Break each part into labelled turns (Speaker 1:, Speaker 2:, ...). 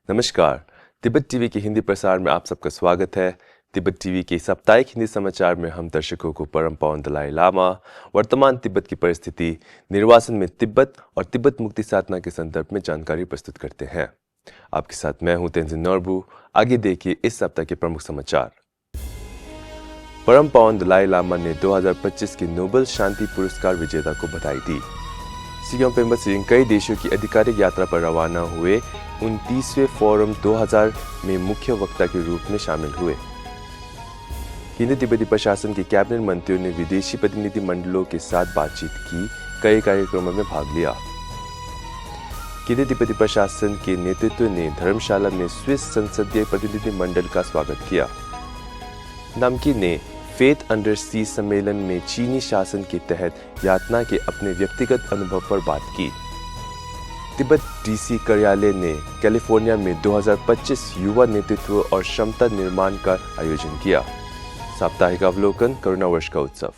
Speaker 1: नमस्कार। तिब्बत टीवी के हिंदी प्रसार में आप सबका स्वागत है। तिब्बत टीवी के साप्ताहिक हिंदी समाचार में हम दर्शकों को परम पावन दलाई लामा, वर्तमान तिब्बत की परिस्थिति, निर्वासन में तिब्बत और तिब्बत मुक्ति साधना के संदर्भ में जानकारी प्रस्तुत करते हैं। आपके साथ मैं हूं तेंजिन नोरबू। आगे देखिए इस सप्ताह के प्रमुख समाचार। परम पावन दलाई लामा ने 2025 के नोबेल शांति पुरस्कार विजेता को बधाई दी। सिक्योम पेम्बा सिंह कई देशों की आधिकारिक यात्रा पर रवाना हुए 29वें फोरम 2000 में मुख्य वक्ता के रूप में शामिल हुए। केंद्रीय तिब्बती प्रशासन के कैबिनेट मंत्रियों ने विदेशी प्रतिनिधि मंडलों के साथ बातचीत की, कई कार्यक्रमों में भाग लिया। केंद्रीय तिब्बती प्रशासन के नेतृत्व ने धर्मशाला में स्विस संसदीय प्रतिनिधि मंडल का स्वागत किया। नामकी ने फेथ अंडर सी सम्मेलन में चीनी शासन के तहत यातना के अपने व्यक्तिगत अनुभव पर बात की। तिब्बत डीसी कार्यालय ने कैलिफोर्निया में 2025 युवा नेतृत्व और क्षमता निर्माण का आयोजन किया। साप्ताहिक अवलोकन करुणा वर्ष का उत्सव।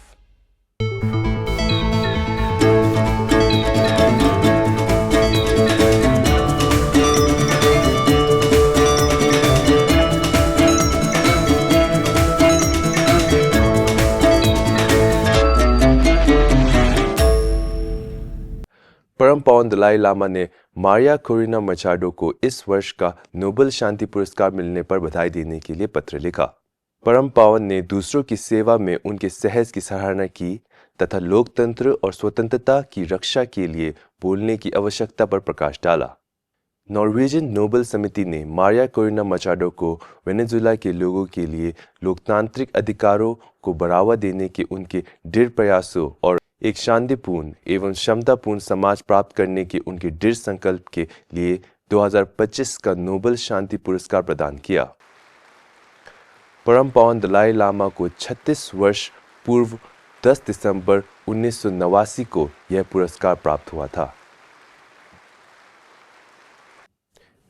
Speaker 1: परम पावन दलाई लामा ने मारिया कोरिना मचाडो को इस वर्ष का नोबेल शांति पुरस्कार मिलने पर बधाई देने के लिए पत्र लिखा। परम पावन ने दूसरों की सेवा में उनके साहस की सराहना की तथा लोकतंत्र और स्वतंत्रता की रक्षा के लिए बोलने की आवश्यकता पर प्रकाश डाला। नॉर्वेजियन नोबेल समिति ने मारिया कोरिना मचाडो को वेनेजुएला के लोगों के लिए लोकतांत्रिक अधिकारों को बढ़ावा देने के उनके दृढ़ प्रयासों और एक शांतिपूर्ण एवं क्षमतापूर्ण समाज प्राप्त करने के उनके दृढ़ संकल्प के लिए 2025 का नोबेल शांति पुरस्कार प्रदान किया। परम पावन दलाई लामा को 36 वर्ष पूर्व 10 दिसंबर 1989 को यह पुरस्कार प्राप्त हुआ था।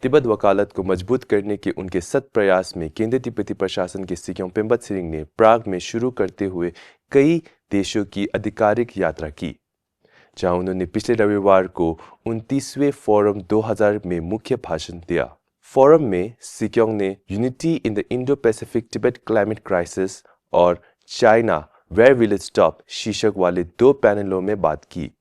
Speaker 1: तिब्बत वकालत को मजबूत करने के उनके सत प्रयास में केंद्रीय तिब्बती प्रशासन के सिक्योम पेम्बा सिरिंग ने प्राग में शुरू करते हुए कई देशों की आधिकारिक यात्रा की, जहां उन्होंने पिछले रविवार को 29वें फोरम 2000 में मुख्य भाषण दिया। फोरम में सिक्योंग ने unity in the Indo Pacific Tibet climate crisis और China where will it stop शीर्षक वाले 2 पैनलों में बात की।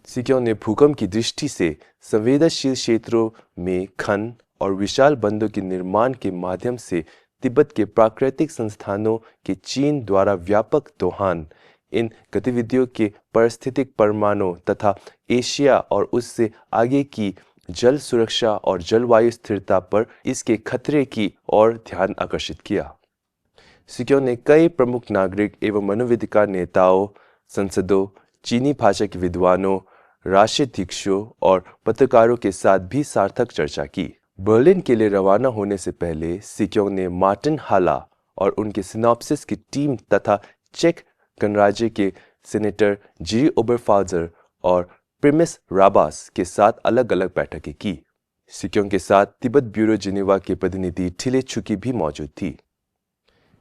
Speaker 1: सिक्योंग ने भूकंप की दृष्टि से संवेदनशील क्षेत्रों में खनन और विशाल बंदों के निर्माण के माध्यम से तिब्बत के प्राकृतिक संसाधनों के चीन द्वारा व्यापक दोहन, इन गतिविधियों के पारिस्थितिक परिणामों तथा एशिया और उससे आगे की जल सुरक्षा और जलवायु स्थिरता पर इसके खतरे की ओर ध्यान आकर्षित किया। सिक्योंग ने कई प्रमुख नागरिक एवं मानवाधिकार नेताओं, संसदों, चीनी भाषा के विद्वानों, राष्ट्राध्यक्षों और पत्रकारों के साथ भी सार्थक चर्चा की। बर्लिन के लिए रवाना होने से पहले सिक्योंग ने मार्टिन हाला और उनके सिनॉप्सिस की टीम तथा चेक गणराज्य के सेनेटर जिरी ओबरफाल्जर और प्रिमिस राबास के साथ अलग अलग बैठकें की। सिक्योंग के साथ तिब्बत ब्यूरो जिनेवा के प्रतिनिधि ठिले छुकी भी मौजूद थी।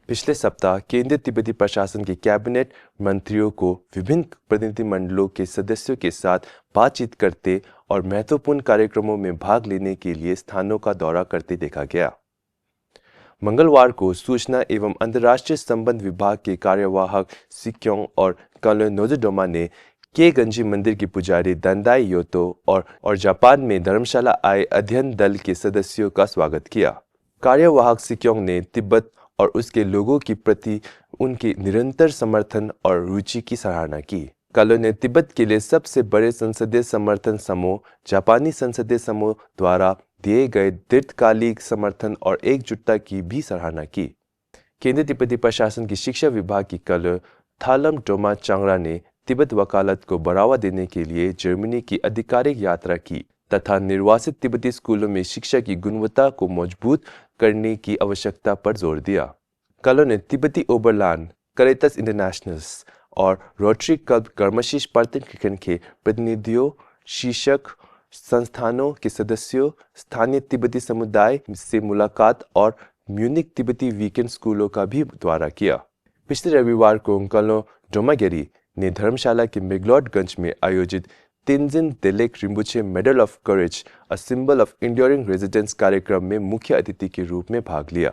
Speaker 1: पिछले सप्ताह केंद्रीय तिब्बती प्रशासन के कैबिनेट मंत्रियों को विभिन्न प्रतिनिधि मंडलों के सदस्यों के साथ बातचीत करते और महत्वपूर्ण कार्यक्रमों में भाग लेने के लिए स्थानों का दौरा करते देखा गया। मंगलवार को सूचना एवं अंतर्राष्ट्रीय संबंध विभाग के कार्यवाहक सिक्योंग और कर्नल नोजोडोमा ने के गंजी मंदिर के पुजारी दंदाई योतो और जापान में धर्मशाला आए अध्ययन दल के सदस्यों का स्वागत किया। कार्यवाहक सिक्योंग ने तिब्बत और उसके लोगों के प्रति उनके निरंतर समर्थन और रुचि की सराहना की। कर्नल ने तिब्बत के लिए सबसे बड़े संसदीय समर्थन समूह जापानी संसदीय समूह द्वारा दिए गए दीर्घकालिक समर्थन और एकजुटता की भी सराहना की। केंद्रीय तिब्बती प्रशासन की शिक्षा विभाग की कर्नल थालम डोमा चांगरा ने तिब्बत वकालत को बढ़ावा देने के लिए जर्मनी की आधिकारिक यात्रा की तथा निर्वासित तिब्बती स्कूलों में शिक्षा की गुणवत्ता को मजबूत करने की आवश्यकता पर जोर दिया। कर्नल ने तिब्बती ओबरलैंड, कैरिtas इंटरनेशनल्स और रोटरी क्लब कर्मशीष पार्टिकन के प्रतिनिधियों, शिक्षक संस्थानों के सदस्यों, स्थानीय तिब्बती समुदाय से मुलाकात और म्यूनिक तिब्बती वीकेंड स्कूलों का भी दौरा किया। पिछले रविवार को कर्नल डोमागेरी ने धर्मशाला के मेगलॉडगंज में आयोजित Tenzin Delek Rinpoche medal of courage a symbol of enduring residence कार्यक्रम में मुख्य अतिथि के रूप में भाग लिया।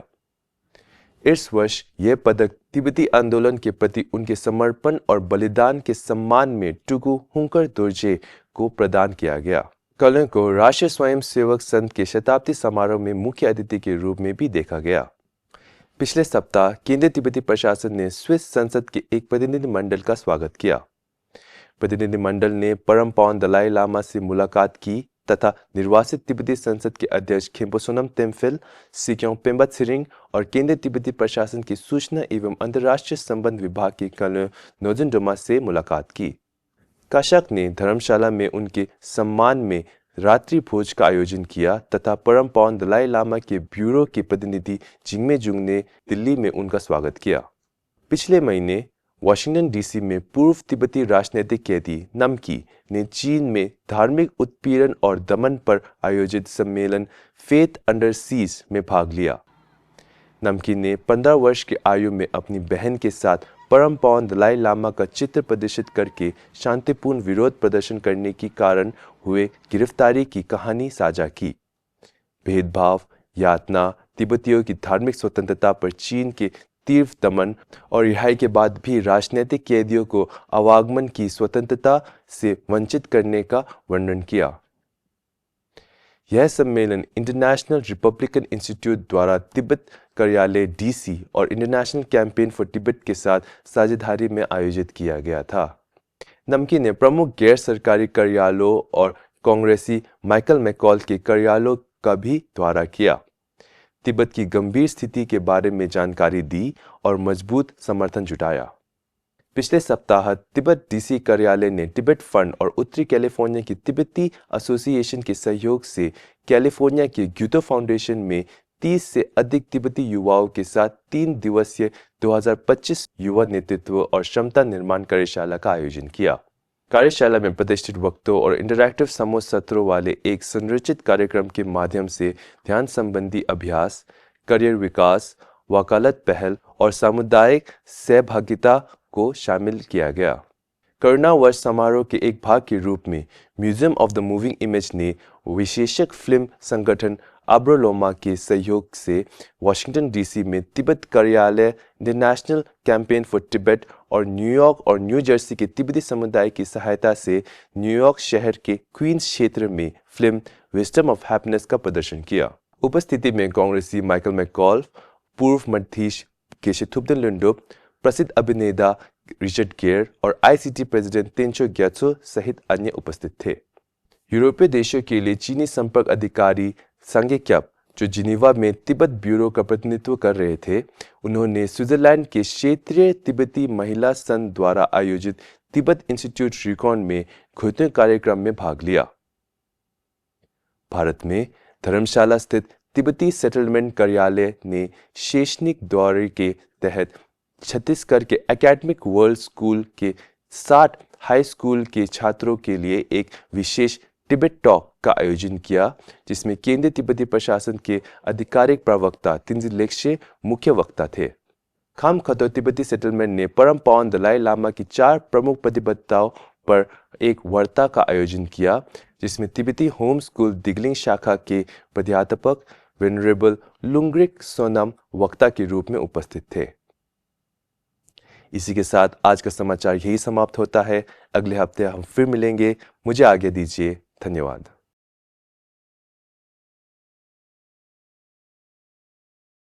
Speaker 1: इस वर्ष यह पदक तिब्बती आंदोलन के प्रति उनके समर्पण और बलिदान के सम्मान में टुगु हुंकर दोर्जे को प्रदान किया गया। कल को राष्ट्रीय स्वयंसेवक संघ के शताब्दी समारोह में मुख्य अतिथि के रूप में भी देखा गया। पिछले सप्ताह केंद्रीय तिब्बती प्रशासन ने स्विस संसद के एक प्रतिनिधिमंडल का स्वागत किया। प्रतिनिधिमंडल ने परम पावन दलाई लामा से मुलाकात की तथा निर्वासित तिब्बती संसद के अध्यक्ष खेम्पो सोनम तेम्फिल, सिक्यों पेम्बा त्सिरिंग और केंद्रीय तिब्बती प्रशासन की सूचना एवं अंतर्राष्ट्रीय संबंध विभाग के कर्नल नोजन डोमा से मुलाकात की। काशाक ने धर्मशाला में उनके सम्मान में रात्रि भोज का आयोजन किया तथा परम पावन दलाई लामा के ब्यूरो के प्रतिनिधि जिंगमे जुंग ने दिल्ली में उनका स्वागत किया। पिछले महीने वाशिंगटन डीसी में पूर्व तिब्बती राजनीतिक कैदी नमकी ने चीन में धार्मिक उत्पीड़न और दमन पर आयोजित सम्मेलन फेथ अंडर सीज में भाग लिया। नमकी ने 15 वर्ष की आयु में अपनी बहन के साथ परम पावन दलाई लामा का चित्र प्रदर्शित करके शांतिपूर्ण विरोध प्रदर्शन करने के कारण हुए गिरफ्तारी की कहानी साझा की। भेदभाव, यातना, तिब्बतियों की धार्मिक स्वतंत्रता पर चीन के तीव्र दमन और रिहाई के बाद भी राजनीतिक कैदियों को आवागमन की स्वतंत्रता से वंचित करने का वर्णन किया। यह सम्मेलन इंटरनेशनल रिपब्लिकन इंस्टीट्यूट द्वारा तिब्बत कार्यालय डीसी और इंटरनेशनल कैंपेन फॉर तिब्बत के साथ साझेदारी में आयोजित किया गया था। नमकी ने प्रमुख गैर सरकारी कार्यालयों और कांग्रेसी माइकल मैकॉल के कार्यालयों का भी दौरा किया, तिब्बत की गंभीर स्थिति के बारे में जानकारी दी और मजबूत समर्थन जुटाया। पिछले सप्ताह तिब्बत डीसी कार्यालय ने तिब्बत फंड और उत्तरी कैलिफोर्निया की तिब्बती एसोसिएशन के सहयोग से कैलिफोर्निया के ग्यूतो फाउंडेशन में 30 से अधिक तिब्बती युवाओं के साथ 3 दिवसीय 2025 युवा नेतृत्व और क्षमता निर्माण कार्यशाला का आयोजन किया। कार्यशाला में प्रतिष्ठित वक्तों और इंटरैक्टिव समूह सत्रों वाले एक संरचित कार्यक्रम के माध्यम से ध्यान संबंधी अभ्यास, करियर विकास, वकालत पहल और सामुदायिक सहभागिता को शामिल किया गया। करुणा वर्ष समारोह के एक भाग के रूप में museum of the moving image ने विशेषज्ञ फिल्म संगठन आब्रोलोमा के सहयोग से वाशिंगटन डीसी में तिब्बत कार्यालय, इंटरनेशनल कैंपेन फॉर तिब्बत और न्यूयॉर्क और न्यू जर्सी के तिब्बती समुदाय की सहायता से न्यूयॉर्क शहर के क्वींस क्षेत्र में फिल्म विजडम ऑफ हैप्पीनेस का प्रदर्शन किया। उपस्थिति में कांग्रेसी माइकल मैकॉल, पूर्व मध्यधीश केशथुब्दन लुंडुप, प्रसिद्ध अभिनेता रिचर्ड गेयर और आईसीटी प्रेसिडेंट तेंचो ग्यात्सो सहित अन्य उपस्थित थे। यूरोपीय देशों के लिए चीनी संपर्क अधिकारी सांगे क्याप, जो जिनीवा में तिब्बत ब्यूरो का प्रतिनिधित्व कर रहे थे, उन्होंने स्विट्जरलैंड के क्षेत्रीय तिब्बती महिला संघ द्वारा आयोजित तिब्बत इंस्टीट्यूट रिकॉन में घोषणा कार्यक्रम में भाग लिया। भारत में धर्मशाला स्थित तिब्बती सेटलमेंट कार्यालय ने शैक्षणिक दौरे के तहत छत्तीसगढ़ के एकेडमिक वर्ल्ड स्कूल के 60 हाई स्कूल के छात्रों के लिए एक विशेष तिब्बत टॉक का आयोजन किया, जिसमें केंद्रीय तिब्बती प्रशासन के आधिकारिक प्रवक्ता तेंजिन लेग्शे मुख्य वक्ता थे। खामखतो तिब्बती सेटलमेंट ने परम पावन दलाई लामा की 4 प्रमुख प्रतिबद्धताओं पर एक वार्ता का आयोजन किया, जिसमें तिब्बती होम स्कूल दिगलिंग शाखा के प्राध्यापक वेनरेबल लुंग्रिक सोनम वक्ता के रूप में उपस्थित थे। इसी के साथ आज का समाचार यही समाप्त होता है। अगले हफ्ते हम फिर मिलेंगे। मुझे आज्ञा दीजिए। धन्यवाद।